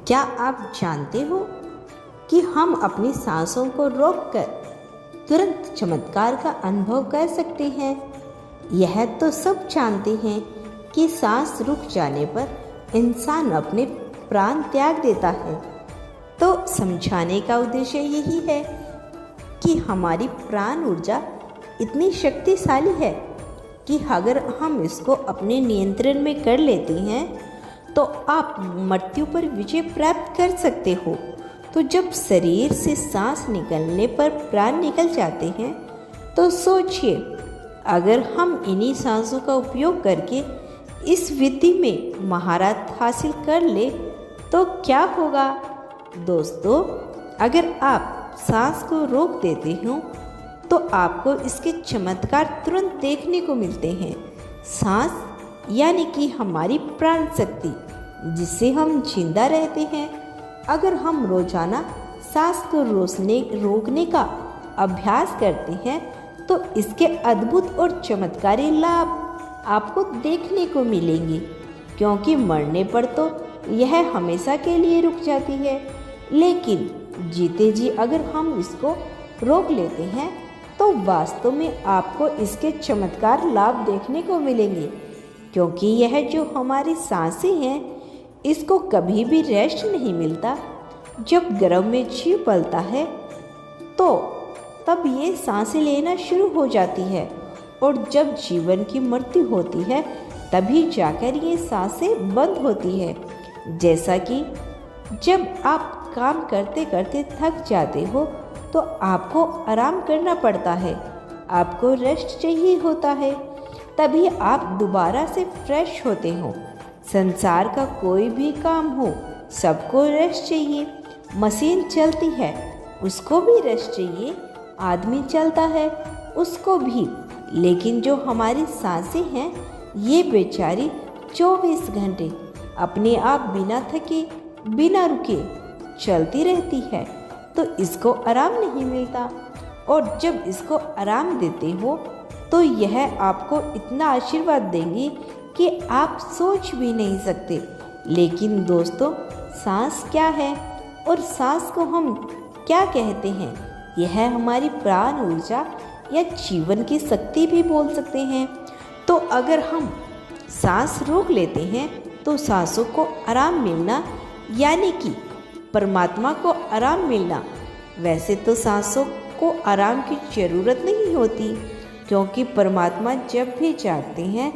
क्या आप जानते हो कि हम अपनी सांसों को रोककर तुरंत चमत्कार का अनुभव कर सकते हैं? यह तो सब जानते हैं कि सांस रुक जाने पर इंसान अपने प्राण त्याग देता है। तो समझाने का उद्देश्य यही है कि हमारी प्राण ऊर्जा इतनी शक्तिशाली है कि अगर हम इसको अपने नियंत्रण में कर लेते हैं तो आप मृत्यु पर विजय प्राप्त कर सकते हो। तो जब शरीर से सांस निकलने पर प्राण निकल जाते हैं तो सोचिए, अगर हम इन्हीं सांसों का उपयोग करके इस विधि में महारत हासिल कर ले तो क्या होगा। दोस्तों, अगर आप सांस को रोक देते हो तो आपको इसके चमत्कार तुरंत देखने को मिलते हैं। सांस यानी कि हमारी प्राण शक्ति, जिससे हम जिंदा रहते हैं। अगर हम रोजाना सांस को रोकने का अभ्यास करते हैं तो इसके अद्भुत और चमत्कारी लाभ आपको देखने को मिलेंगे, क्योंकि मरने पर तो यह हमेशा के लिए रुक जाती है, लेकिन जीते जी अगर हम इसको रोक लेते हैं तो वास्तव में आपको इसके चमत्कार लाभ देखने को मिलेंगे। क्योंकि यह जो हमारी सांसें हैं, इसको कभी भी रेस्ट नहीं मिलता। जब गर्भ में जीव पलता है तो तब ये सांसें लेना शुरू हो जाती है, और जब जीवन की मृत्यु होती है तभी जाकर ये सांसें बंद होती है। जैसा कि जब आप काम करते करते थक जाते हो तो आपको आराम करना पड़ता है, आपको रेस्ट चाहिए होता है, तभी आप दोबारा से फ्रेश होते हो। संसार का कोई भी काम हो, सबको रेस्ट चाहिए। मशीन चलती है, उसको भी रेस्ट चाहिए। आदमी चलता है, उसको भी। लेकिन जो हमारी सांसें हैं, ये बेचारी 24 घंटे अपने आप बिना थके बिना रुके चलती रहती है, तो इसको आराम नहीं मिलता। और जब इसको आराम देते हो तो यह आपको इतना आशीर्वाद देंगी कि आप सोच भी नहीं सकते। लेकिन दोस्तों, सांस क्या है और सांस को हम क्या कहते हैं? यह हमारी प्राण ऊर्जा या जीवन की शक्ति भी बोल सकते हैं। तो अगर हम सांस रोक लेते हैं तो सांसों को आराम मिलना, यानी कि परमात्मा को आराम मिलना। वैसे तो सांसों को आराम की ज़रूरत नहीं होती, क्योंकि परमात्मा जब भी चाहते हैं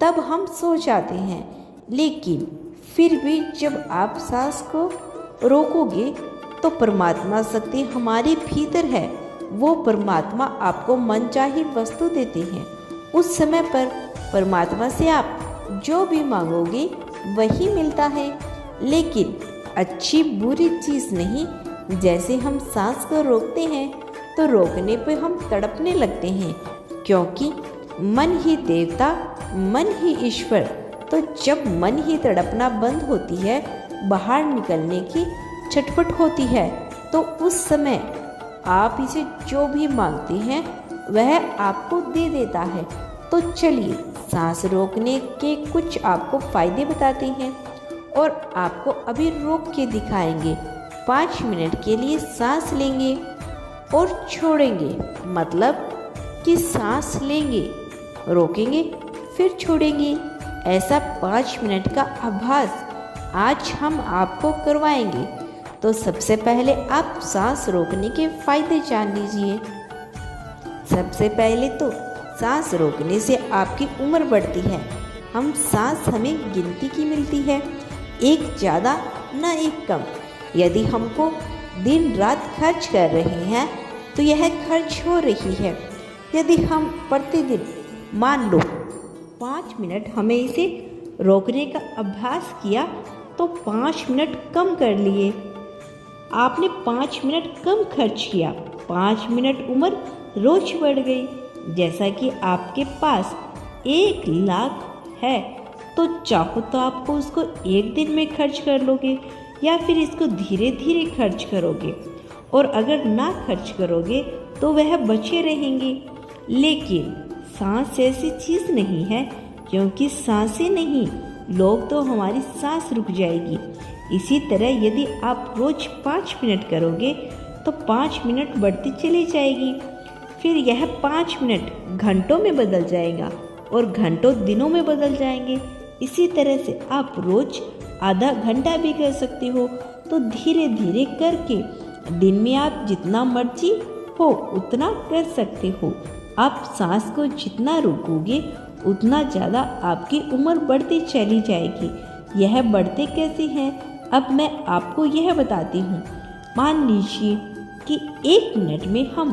तब हम सो जाते हैं। लेकिन फिर भी जब आप सांस को रोकोगे तो परमात्मा शक्ति हमारे भीतर है, वो परमात्मा आपको मनचाही वस्तु देते हैं। उस समय पर परमात्मा से आप जो भी मांगोगे वही मिलता है। लेकिन अच्छी बुरी चीज़ नहीं। जैसे हम सांस को रोकते हैं तो रोकने पे हम तड़पने लगते हैं, क्योंकि मन ही देवता, मन ही ईश्वर। तो जब मन ही तड़पना बंद होती है, बाहर निकलने की छटपट होती है, तो उस समय आप इसे जो भी मांगते हैं वह आपको दे देता है। तो चलिए सांस रोकने के कुछ आपको फायदे बताते हैं और आपको अभी रोक के दिखाएंगे। 5 मिनट के लिए सांस लेंगे और छोड़ेंगे, मतलब कि सांस लेंगे, रोकेंगे, फिर छोड़ेंगे। ऐसा 5 मिनट का अभ्यास आज हम आपको करवाएंगे। तो सबसे पहले आप सांस रोकने के फायदे जान लीजिए। सबसे पहले तो सांस रोकने से आपकी उम्र बढ़ती है। सांस हमें गिनती की मिलती है, एक ज़्यादा न एक कम। यदि हमको दिन रात खर्च कर रहे हैं तो यह खर्च हो रही है। यदि हम प्रतिदिन मान लो 5 मिनट हमें इसे रोकने का अभ्यास किया तो 5 मिनट कम कर लिए। आपने 5 मिनट कम खर्च किया, 5 मिनट उम्र रोज बढ़ गई। जैसा कि आपके पास 1 लाख है तो चाहो तो आपको उसको एक दिन में खर्च कर लोगे, या फिर इसको धीरे धीरे खर्च करोगे। और अगर ना खर्च करोगे तो वह बचे रहेंगे। लेकिन सांस ऐसी चीज़ नहीं है, क्योंकि सांसें नहीं, लोग तो हमारी सांस रुक जाएगी। इसी तरह यदि आप रोज 5 मिनट करोगे तो 5 मिनट बढ़ती चली जाएगी, फिर यह 5 मिनट घंटों में बदल जाएगा और घंटों दिनों में बदल जाएंगे। इसी तरह से आप रोज आधा घंटा भी कर सकते हो। तो धीरे धीरे करके दिन में आप जितना मर्जी हो उतना कर सकते हो। आप सांस को जितना रोकोगे उतना ज़्यादा आपकी उम्र बढ़ती चली जाएगी। यह बढ़ते कैसे हैं, अब मैं आपको यह बताती हूँ। मान लीजिए कि 1 मिनट में हम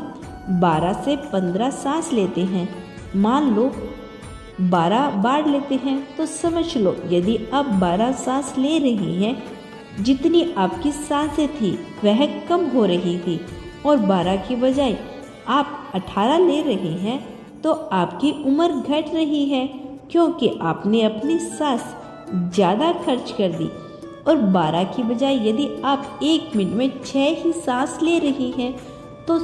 12 से 15 सांस लेते हैं। मान लो 12 बार लेते हैं तो समझ लो यदि आप 12 सांस ले रही हैं, जितनी आपकी सांसें थी वह कम हो रही थी और 12 की बजाय आप 18 ले रहे हैं तो आपकी उम्र घट रही है, क्योंकि आपने अपनी सांस ज़्यादा खर्च कर दी। और 12 की बजाय यदि आप 1 मिनट में 6 ही सांस ले रही हैं तो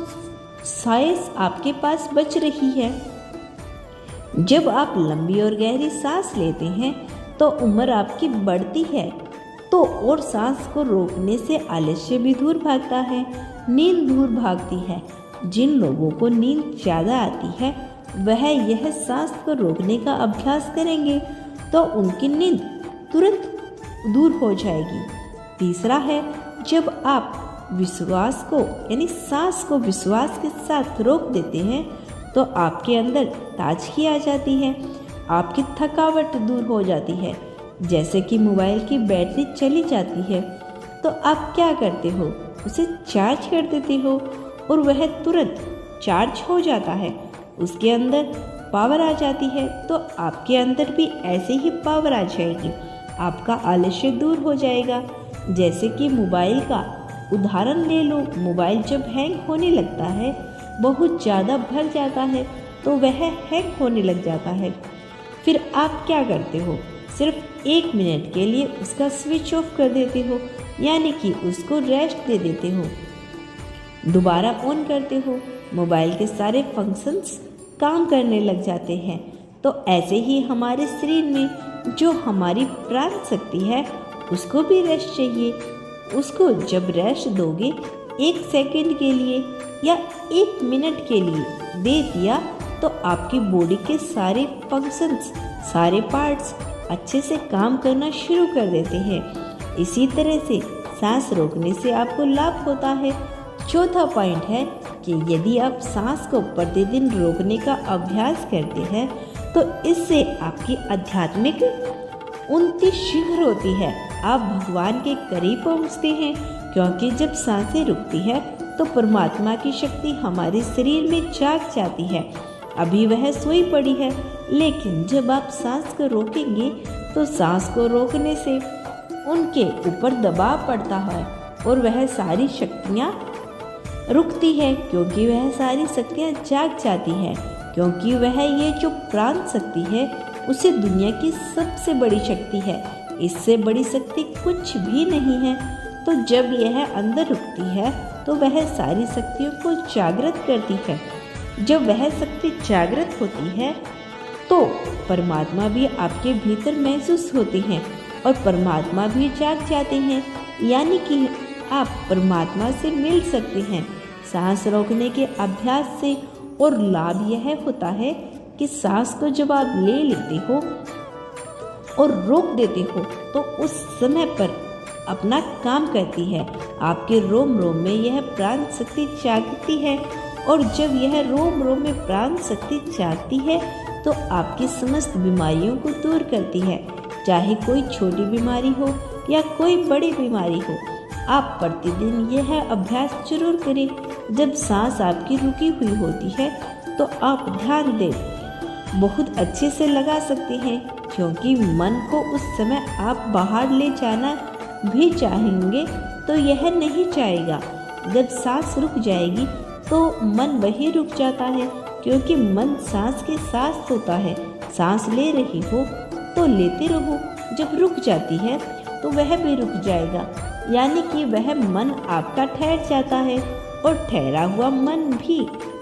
सांस आपके पास बच रही है। जब आप लंबी और गहरी सांस लेते हैं तो उम्र आपकी बढ़ती है। तो और सांस को रोकने से आलस्य भी दूर भागता है, नींद दूर भागती है। जिन लोगों को नींद ज़्यादा आती है वह यह सांस को रोकने का अभ्यास करेंगे तो उनकी नींद तुरंत दूर हो जाएगी। तीसरा है, जब आप विश्वास को यानी सांस को विश्वास के साथ रोक देते हैं तो आपके अंदर ताजगी आ जाती है, आपकी थकावट दूर हो जाती है। जैसे कि मोबाइल की बैटरी चली जाती है तो आप क्या करते हो, उसे चार्ज कर देते हो और वह तुरंत चार्ज हो जाता है, उसके अंदर पावर आ जाती है। तो आपके अंदर भी ऐसे ही पावर आ जाएगी, आपका आलस्य दूर हो जाएगा। जैसे कि मोबाइल का उदाहरण ले लो, मोबाइल जब हैंग होने लगता है, बहुत ज़्यादा भर जाता है तो वह हैंग होने लग जाता है। फिर आप क्या करते हो, सिर्फ 1 मिनट के लिए उसका स्विच ऑफ कर देते हो, यानी कि उसको रेस्ट दे देते हो, दोबारा ऑन करते हो, मोबाइल के सारे फंक्शंस काम करने लग जाते हैं। तो ऐसे ही हमारे शरीर में जो हमारी प्राण शक्ति है उसको भी रेस्ट चाहिए। उसको जब रेस्ट दोगे 1 सेकंड के लिए या 1 मिनट के लिए दे दिया तो आपकी बॉडी के सारे फंक्शंस, सारे पार्ट्स अच्छे से काम करना शुरू कर देते हैं। इसी तरह से सांस रोकने से आपको लाभ होता है। चौथा पॉइंट है कि यदि आप सांस को प्रतिदिन रोकने का अभ्यास करते हैं तो इससे आपकी आध्यात्मिक उन्नति शीघ्र होती है। आप भगवान के करीब पहुंचते हैं, क्योंकि जब सांसें रुकती है तो परमात्मा की शक्ति हमारे शरीर में जाग जाती है। अभी वह सोई पड़ी है, लेकिन जब आप सांस को रोकेंगे तो सांस को रोकने से उनके ऊपर दबाव पड़ता है और वह सारी शक्तियाँ रुकती है, क्योंकि वह सारी शक्तियाँ जाग जाती हैं। क्योंकि वह ये जो प्राण शक्ति है उसे दुनिया की सबसे बड़ी शक्ति है, इससे बड़ी शक्ति कुछ भी नहीं है। तो जब यह अंदर रुकती है तो वह सारी शक्तियों को जागृत करती है। जब वह शक्ति जागृत होती है तो परमात्मा भी आपके भीतर महसूस होते हैं और परमात्मा भी जाग जाते हैं, यानी कि आप परमात्मा से मिल सकते हैं सांस रोकने के अभ्यास से। और लाभ यह होता है कि सांस को जब आप ले लेते हो और रोक देते हो तो उस समय पर अपना काम करती है, आपके रोम रोम में यह प्राण शक्ति जागती है। और जब यह रोम रोम में प्राण शक्ति जागती है तो आपकी समस्त बीमारियों को दूर करती है, चाहे कोई छोटी बीमारी हो या कोई बड़ी बीमारी हो। आप प्रतिदिन यह अभ्यास जरूर करें। जब सांस आपकी रुकी हुई होती है तो आप ध्यान दें बहुत अच्छे से लगा सकते हैं, क्योंकि मन को उस समय आप बाहर ले जाना भी चाहेंगे तो यह नहीं चाहेगा। जब सांस रुक जाएगी तो मन वही रुक जाता है, क्योंकि मन सांस के साथ होता है। सांस ले रही हो तो लेते रहो, जब रुक जाती है तो वह भी रुक जाएगा, यानी कि वह मन आपका ठहर जाता है और ठहरा हुआ मन भी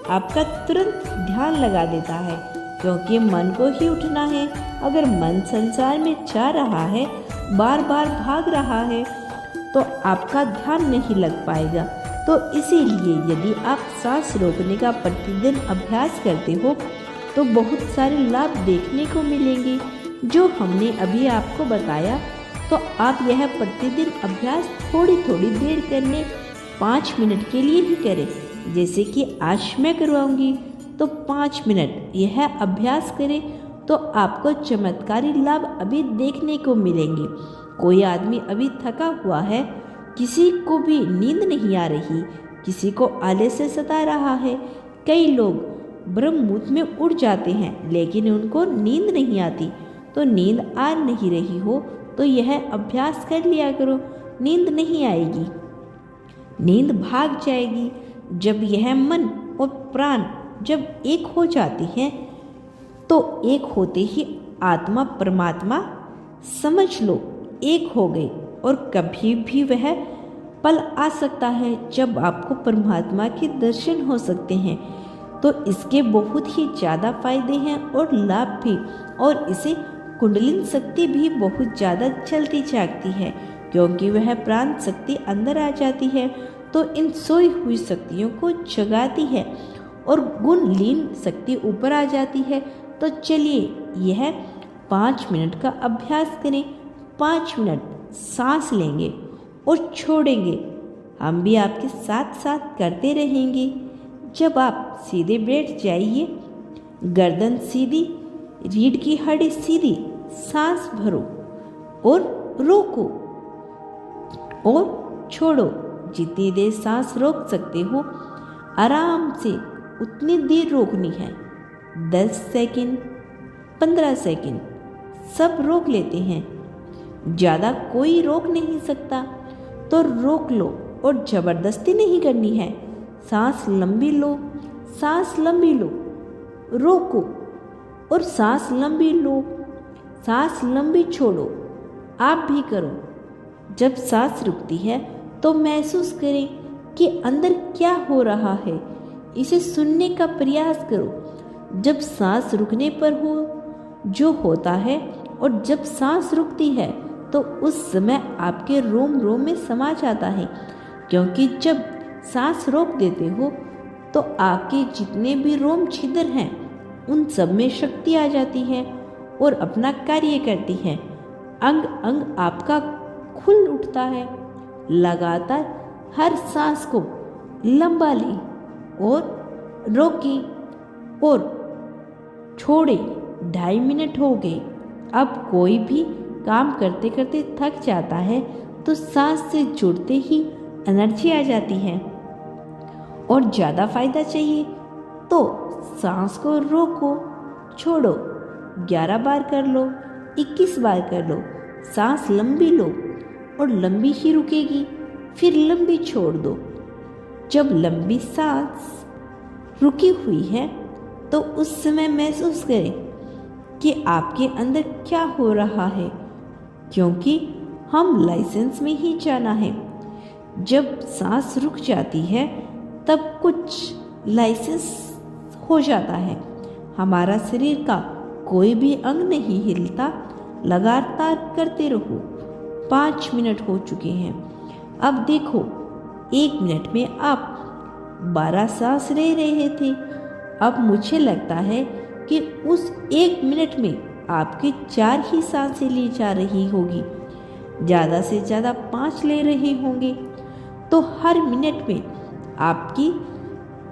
आपका तुरंत ध्यान लगा देता है, क्योंकि मन को ही उठना है। अगर मन संसार में जा रहा है, बार बार भाग रहा है तो आपका ध्यान नहीं लग पाएगा। तो इसीलिए यदि आप सांस रोकने का प्रतिदिन अभ्यास करते हो तो बहुत सारे लाभ देखने को मिलेंगे जो हमने अभी आपको बताया। तो आप यह प्रतिदिन अभ्यास थोड़ी थोड़ी देर करने 5 मिनट के लिए ही करें। जैसे कि आज मैं करवाऊंगी तो 5 मिनट यह अभ्यास करें तो आपको चमत्कारी लाभ अभी देखने को मिलेंगे। कोई आदमी अभी थका हुआ है, किसी को भी नींद नहीं आ रही, किसी को आलस्य सता रहा है, कई लोग ब्रह्म मुहूर्त में उठ जाते हैं लेकिन उनको नींद नहीं आती। तो नींद आ नहीं रही हो तो यह अभ्यास कर लिया करो, नींद नहीं आएगी, नींद भाग जाएगी। जब यह मन और प्राण जब एक हो जाती हैं तो एक होते ही आत्मा परमात्मा समझ लो एक हो गई। और कभी भी वह पल आ सकता है जब आपको परमात्मा के दर्शन हो सकते हैं। तो इसके बहुत ही ज़्यादा फायदे हैं और लाभ भी, और इसे कुंडलिनी शक्ति भी बहुत ज़्यादा चलती जागती है क्योंकि वह प्राण शक्ति अंदर आ जाती है तो इन सोई हुई शक्तियों को जगाती है और गुण लीन शक्ति ऊपर आ जाती है। तो चलिए यह 5 मिनट का अभ्यास करें। 5 मिनट सांस लेंगे और छोड़ेंगे। हम भी आपके साथ साथ करते रहेंगे। जब आप सीधे बैठ जाइए, गर्दन सीधी, रीढ़ की हड्डी सीधी, सांस भरो और रोको और छोड़ो। जितनी देर सांस रोक सकते हो आराम से उतनी देर रोकनी है। 10 सेकंड, 15 सेकंड सब रोक लेते हैं, ज़्यादा कोई रोक नहीं सकता तो रोक लो और ज़बरदस्ती नहीं करनी है। सांस लंबी लो, सांस लंबी लो, रोको और सांस लंबी लो, सांस लंबी छोड़ो। आप भी करो। जब सांस रुकती है तो महसूस करें कि अंदर क्या हो रहा है, इसे सुनने का प्रयास करो। जब सांस रुकने पर हो जो होता है और जब सांस रुकती है तो उस समय आपके रोम रोम में समा जाता है, क्योंकि जब सांस रोक देते हो तो आपके जितने भी रोम छिद्र हैं उन सब में शक्ति आ जाती है और अपना कार्य करती है। अंग अंग आपका खुल उठता है। लगातार हर सांस को लंबा लें और रोकें और छोड़ें। 2.5 मिनट हो गए। अब कोई भी काम करते करते थक जाता है तो सांस से जुड़ते ही एनर्जी आ जाती है। और ज़्यादा फायदा चाहिए तो सांस को रोको, छोड़ो। 11 बार कर लो, 21 बार कर लो। सांस लंबी लो और लंबी ही रुकेगी, फिर लंबी छोड़ दो। जब लंबी सांस रुकी हुई है तो उस समय महसूस करें कि आपके अंदर क्या हो रहा है, क्योंकि हम लाइसेंस में ही जाना है। जब सांस रुक जाती है तब कुछ लाइसेंस हो जाता है। हमारा शरीर का कोई भी अंग नहीं हिलता। लगातार करते रहो। 5 मिनट हो चुके हैं। अब देखो 1 मिनट में आप 12 सांस ले रहे थे। अब मुझे लगता है कि उस 1 मिनट में आपकी 4 ही सांसें ली जा रही होगी, ज़्यादा से ज़्यादा 5 ले रहे होंगे। तो हर मिनट में आपकी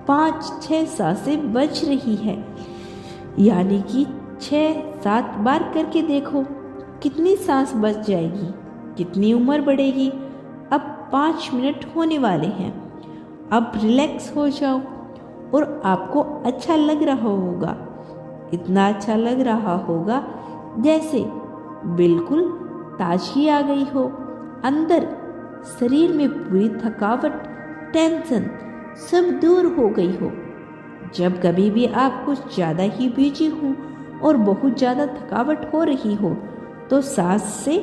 5-6 सांसें बच रही है, यानी कि 6-7 बार करके देखो कितनी सांस बच जाएगी, कितनी उम्र बढ़ेगी। अब 5 मिनट होने वाले हैं। अब रिलैक्स हो जाओ और आपको अच्छा लग रहा होगा। इतना अच्छा लग रहा होगा जैसे बिल्कुल ताजगी आ गई हो। अंदर शरीर में पूरी थकावट, टेंशन सब दूर हो गई हो। जब कभी भी आप कुछ ज़्यादा ही बिजी हो और बहुत ज़्यादा थकावट हो रही हो तो सांस से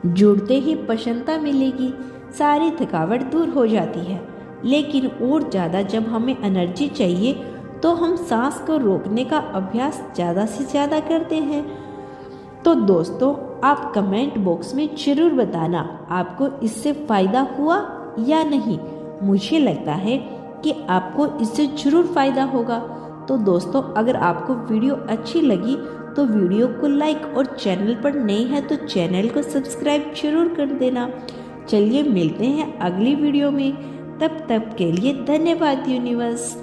जुड़ते ही प्रसन्नता मिलेगी, सारी थकावट दूर हो जाती है। लेकिन और ज़्यादा जब हमें एनर्जी चाहिए तो हम सांस को रोकने का अभ्यास ज़्यादा से ज़्यादा करते हैं। तो दोस्तों आप कमेंट बॉक्स में ज़रूर बताना आपको इससे फ़ायदा हुआ या नहीं। मुझे लगता है कि आपको इससे ज़रूर फ़ायदा होगा। तो दोस्तों अगर आपको वीडियो अच्छी लगी तो वीडियो को लाइक और चैनल पर नए हैं तो चैनल को सब्सक्राइब जरूर कर देना। चलिए मिलते हैं अगली वीडियो में, तब तक के लिए धन्यवाद यूनिवर्स।